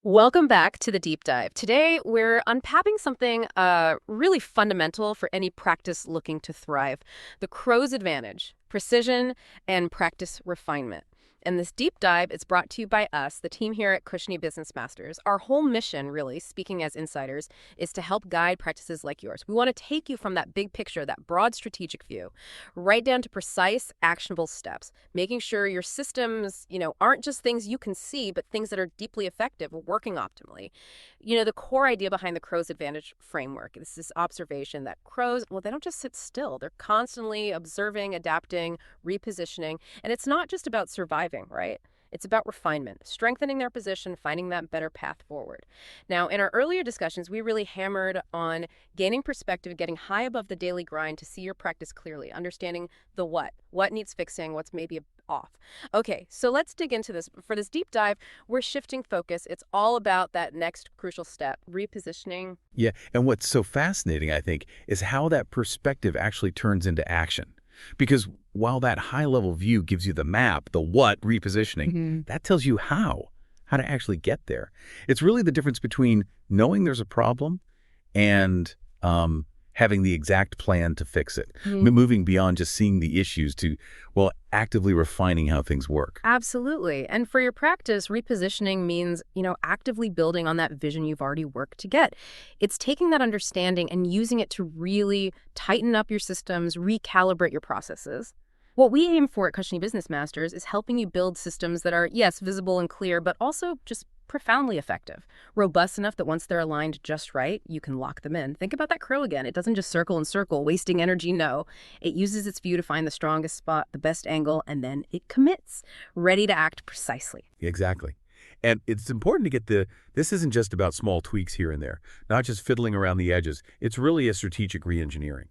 Welcome back to the deep dive. Today, we're unpacking something really fundamental for any practice looking to thrive: the crow's advantage, precision, and practice refinement. And this deep dive is brought to you by us, the team here at Cushiony Business Masters. Our whole mission, really, speaking as insiders, is to help guide practices like yours. We want to take you from that big picture, that broad strategic view, right down to precise, actionable steps, making sure your systems, aren't just things you can see, but things that are deeply effective, working optimally. The core idea behind the crow's advantage framework is this observation that crows, well, they don't just sit still. They're constantly observing, adapting, repositioning. And it's not just about surviving, right? It's about refinement, strengthening their position, finding that better path forward. Now, in our earlier discussions, we really hammered on gaining perspective, getting high above the daily grind to see your practice clearly, understanding the what needs fixing, what's maybe off. Okay, so let's dig into this. For this deep dive, we're shifting focus. It's all about that next crucial step, repositioning. Yeah, and what's so fascinating, I think, is how that perspective actually turns into action. Because while that high-level view gives you the map, the what, repositioning, that tells you how to actually get there. It's really the difference between knowing there's a problem and having the exact plan to fix it, moving beyond just seeing the issues to, well, actively refining how things work. Absolutely. And for your practice, repositioning means, actively building on that vision you've already worked to get. It's taking that understanding and using it to really tighten up your systems, recalibrate your processes. What we aim for at Cushiony Business Masters is helping you build systems that are, yes, visible and clear, but also just profoundly effective, robust enough that once they're aligned just right, you can lock them in. Think about that crow again. It doesn't just circle and circle, wasting energy. No, it uses its view to find the strongest spot, the best angle, and then it commits, ready to act precisely. Exactly. And it's important to get this isn't just about small tweaks here and there, not just fiddling around the edges. It's really a strategic reengineering.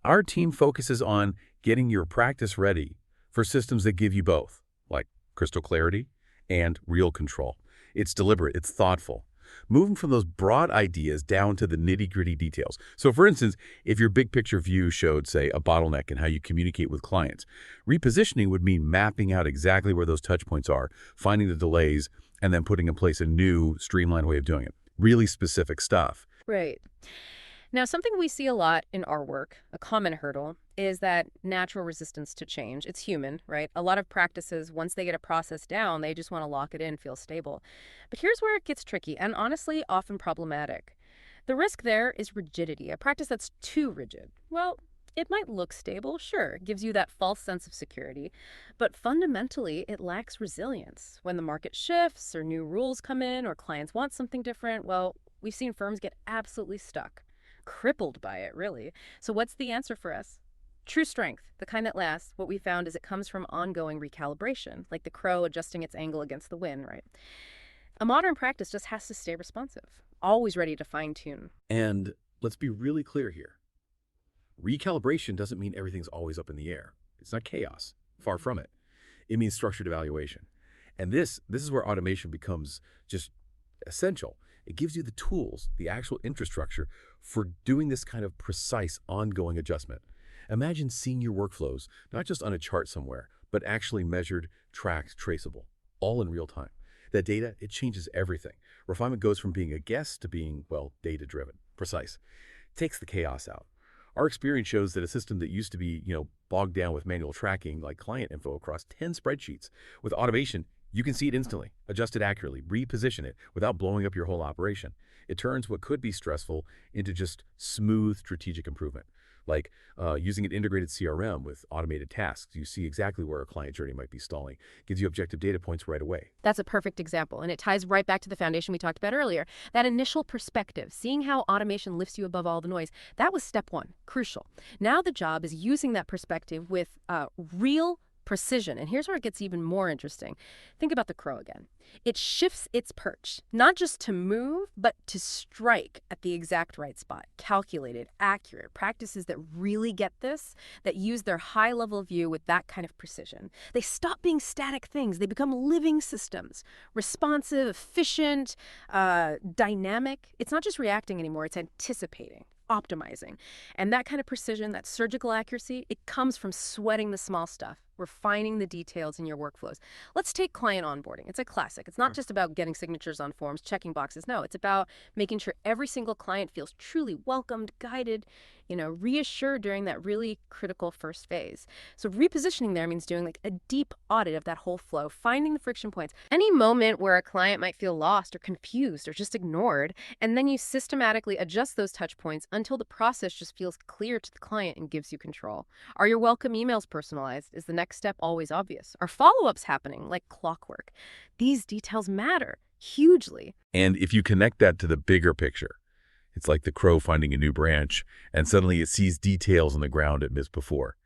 Our team focuses on getting your practice ready for systems that give you both, like crystal clarity and real control. It's deliberate, it's thoughtful, moving from those broad ideas down to the nitty-gritty details. So for instance, if your big picture view showed, say, a bottleneck in how you communicate with clients, repositioning would mean mapping out exactly where those touch points are, finding the delays, and then putting in place a new streamlined way of doing it. Really specific stuff. Right. Now, something we see a lot in our work, a common hurdle, is that natural resistance to change. It's human, right? A lot of practices, once they get a process down, they just want to lock it in, feel stable. But here's where it gets tricky and honestly often problematic. The risk there is rigidity, a practice that's too rigid. Well, it might look stable, sure, it gives you that false sense of security, but fundamentally it lacks resilience. When the market shifts or new rules come in or clients want something different, well, we've seen firms get absolutely stuck. Crippled by it, really. So what's the answer for us? True strength, the kind that lasts. What we found is it comes from ongoing recalibration, like the crow adjusting its angle against the wind, right? A modern practice just has to stay responsive, always ready to fine-tune. And let's be really clear here. Recalibration doesn't mean everything's always up in the air. It's not chaos. Far from it. It means structured evaluation. And this is where automation becomes just essential. It gives you the tools, the actual infrastructure for doing this kind of precise, ongoing adjustment. Imagine seeing your workflows, not just on a chart somewhere, but actually measured, tracked, traceable, all in real time. That data, it changes everything. Refinement goes from being a guess to being, well, data-driven, precise. It takes the chaos out. Our experience shows that a system that used to be, bogged down with manual tracking, like client info across 10 spreadsheets, with automation, you can see it instantly, adjust it accurately, reposition it without blowing up your whole operation. It turns what could be stressful into just smooth strategic improvement. Like using an integrated CRM with automated tasks. You see exactly where a client journey might be stalling. Gives you objective data points right away. That's a perfect example, and it ties right back to the foundation we talked about earlier. That initial perspective, seeing how automation lifts you above all the noise, that was step one, crucial. Now the job is using that perspective with real precision. And here's where it gets even more interesting. Think about the crow again. It shifts its perch, not just to move, but to strike at the exact right spot. Calculated, accurate practices that really get this, that use their high level view with that kind of precision. They stop being static things. They become living systems, responsive, efficient, dynamic. It's not just reacting anymore, it's anticipating, optimizing. And that kind of precision, that surgical accuracy, it comes from sweating the small stuff, refining the details in your workflows. Let's take client onboarding. It's a classic. It's not just about getting signatures on forms, checking boxes. No, it's about making sure every single client feels truly welcomed, guided, reassured during that really critical first phase. So repositioning there means doing like a deep audit of that whole flow, finding the friction points, any moment where a client might feel lost or confused or just ignored, and then you systematically adjust those touch points until the process just feels clear to the client and gives you control. Are your welcome emails personalized? Is the next step always obvious? Are follow-ups happening like clockwork? These details matter hugely. And if you connect that to the bigger picture, it's like the crow finding a new branch, and suddenly it sees details on the ground it missed before.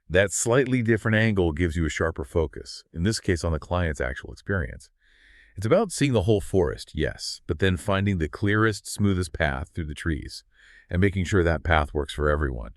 That slightly different angle gives you a sharper focus, in this case on the client's actual experience. It's about seeing the whole forest, yes, but then finding the clearest, smoothest path through the trees, and making sure that path works for everyone.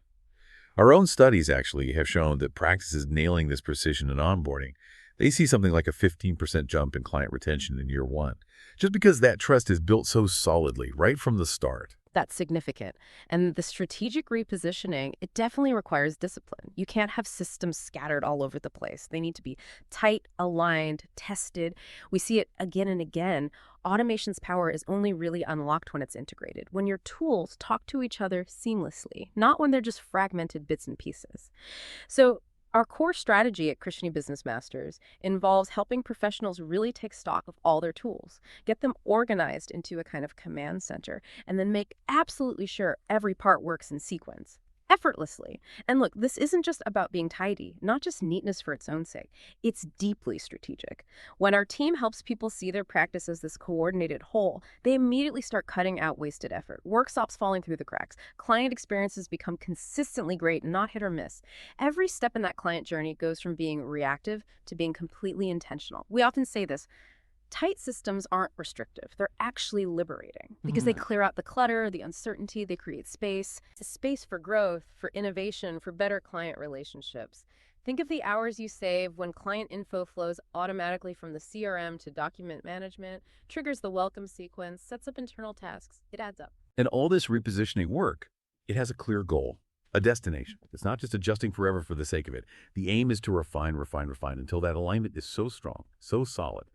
Our own studies actually have shown that practices nailing this precision in onboarding, they see something like a 15% jump in client retention in year one, just because that trust is built so solidly right from the start. That's significant. And the strategic repositioning, it definitely requires discipline. You can't have systems scattered all over the place. They need to be tight, aligned, tested. We see it again and again. Automation's power is only really unlocked when it's integrated, when your tools talk to each other seamlessly, not when they're just fragmented bits and pieces. So our core strategy at Christian Business Masters involves helping professionals really take stock of all their tools, get them organized into a kind of command center, and then make absolutely sure every part works in sequence effortlessly. And look, this isn't just about being tidy, not just neatness for its own sake. It's deeply strategic. When our team helps people see their practice as this coordinated whole, they immediately start cutting out wasted effort. Work stops falling through the cracks. Client experiences become consistently great, not hit or miss. Every step in that client journey goes from being reactive to being completely intentional. We often say this. Tight systems aren't restrictive. They're actually liberating because they clear out the clutter, the uncertainty, they create space. It's a space for growth, for innovation, for better client relationships. Think of the hours you save when client info flows automatically from the CRM to document management, triggers the welcome sequence, sets up internal tasks. It adds up. And all this repositioning work, it has a clear goal, a destination. It's not just adjusting forever for the sake of it. The aim is to refine, refine, refine until that alignment is so strong, so solid,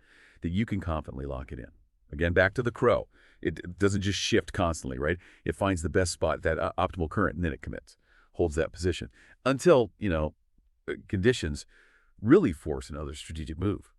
that you can confidently lock it in. Again, back to the crow. It doesn't just shift constantly, right? It finds the best spot, that optimal current, and then it commits, holds that position until, conditions really force another strategic move.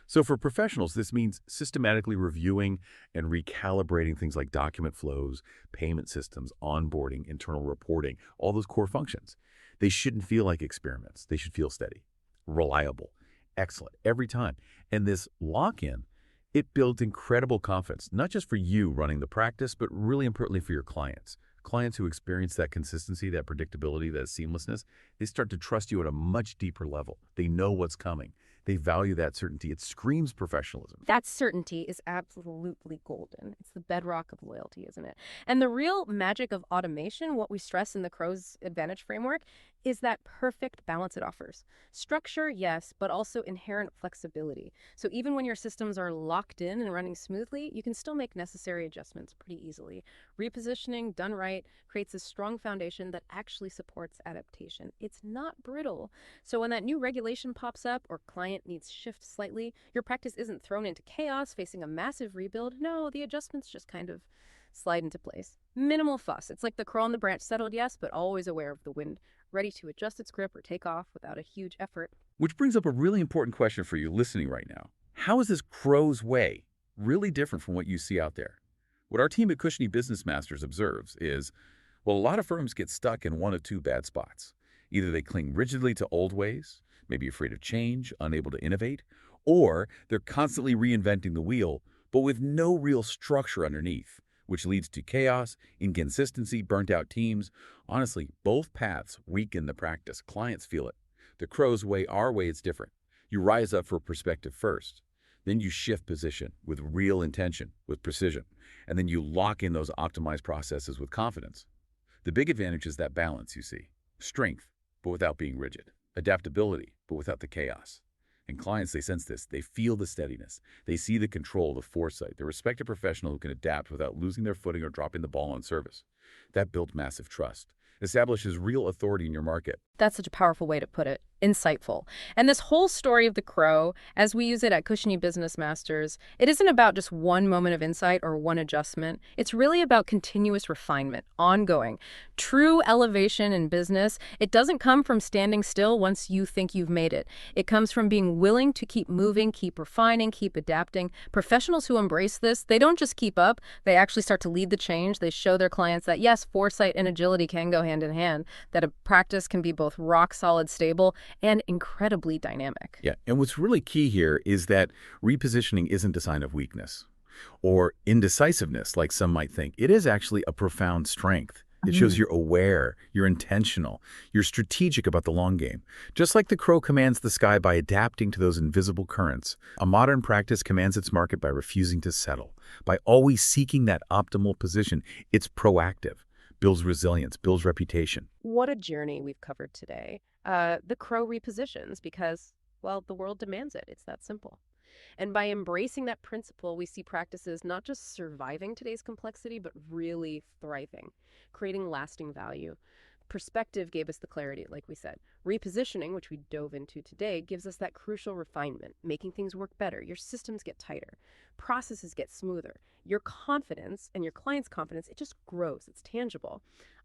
So for professionals, this means systematically reviewing and recalibrating things like document flows, payment systems, onboarding, internal reporting, all those core functions. They shouldn't feel like experiments. They should feel steady, reliable, excellent every time. And this lock-in, it builds incredible confidence, not just for you running the practice, but really importantly for your clients. Clients who experience that consistency, that predictability, that seamlessness, they start to trust you at a much deeper level. They know what's coming. They value that certainty. It screams professionalism. That certainty is absolutely golden. It's the bedrock of loyalty, isn't it? And the real magic of automation, what we stress in the Crow's Advantage framework, is that perfect balance it offers. Structure, yes, but also inherent flexibility. So even when your systems are locked in and running smoothly, you can still make necessary adjustments pretty easily. Repositioning, done right, creates a strong foundation that actually supports adaptation. It's not brittle. So when that new regulation pops up or client needs shift slightly, your practice isn't thrown into chaos facing a massive rebuild. No, the adjustments just kind of slide into place. Minimal fuss. It's like the crow on the branch, settled, yes, but always aware of the wind, ready to adjust its grip or take off without a huge effort. Which brings up a really important question for you listening right now. How is this crow's way really different from what you see out there? What our team at Cushiony Business Masters observes is, well, a lot of firms get stuck in one of two bad spots. Either they cling rigidly to old ways, maybe afraid of change, unable to innovate, or they're constantly reinventing the wheel, but with no real structure underneath, which leads to chaos, inconsistency, burnt-out teams. Honestly, both paths weaken the practice. Clients feel it. The crow's way, our way, it's different. You rise up for perspective first. Then you shift position with real intention, with precision. And then you lock in those optimized processes with confidence. The big advantage is that balance, you see. Strength, but without being rigid. Adaptability, but without the chaos. And clients, they sense this. They feel the steadiness. They see the control, the foresight. They respect a professional who can adapt without losing their footing or dropping the ball on service. That builds massive trust. Establishes real authority in your market. That's such a powerful way to put it. Insightful. And this whole story of the crow, as we use it at Cushiony Business Masters, it isn't about just one moment of insight or one adjustment. It's really about continuous refinement, ongoing. True elevation in business, it doesn't come from standing still once you think you've made it. It comes from being willing to keep moving, keep refining, keep adapting. Professionals who embrace this, they don't just keep up, they actually start to lead the change. They show their clients that, yes, foresight and agility can go hand in hand, that a practice can be both rock solid, stable, and incredibly dynamic. Yeah, and what's really key here is that repositioning isn't a sign of weakness or indecisiveness like some might think. It is actually a profound strength. It shows you're aware, you're intentional, you're strategic about the long game. Just like the crow commands the sky by adapting to those invisible currents, a modern practice commands its market by refusing to settle, by always seeking that optimal position. It's proactive, builds resilience, builds reputation. What a journey we've covered today. The crow repositions because, well, the world demands it. It's that simple. And by embracing that principle, we see practices not just surviving today's complexity, but really thriving, creating lasting value. Perspective gave us the clarity, like we said. Repositioning, which we dove into today, gives us that crucial refinement, making things work better. Your systems get tighter, processes get smoother. Your confidence and your client's confidence, it just grows. It's tangible.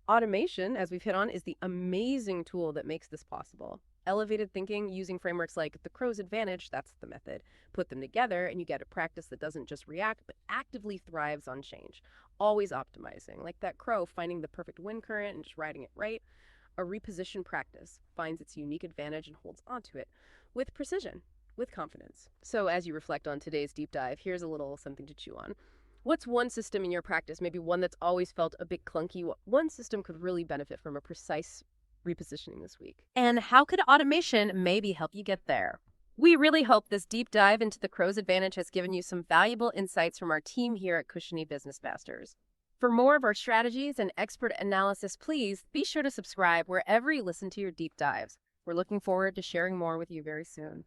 Automation, as we've hit on, is the amazing tool that makes this possible. Elevated thinking using frameworks like the crow's advantage, that's the method. Put them together and you get a practice that doesn't just react, but actively thrives on change. Always optimizing, like that crow finding the perfect wind current and just riding it right. A reposition practice finds its unique advantage and holds onto it with precision, with confidence. So as you reflect on today's deep dive, here's a little something to chew on. What's one system in your practice, maybe one that's always felt a bit clunky? What one system could really benefit from a precise repositioning this week? And how could automation maybe help you get there? We really hope this deep dive into the crow's advantage has given you some valuable insights from our team here at Cushiony Business Masters. For more of our strategies and expert analysis, please be sure to subscribe wherever you listen to your deep dives. We're looking forward to sharing more with you very soon.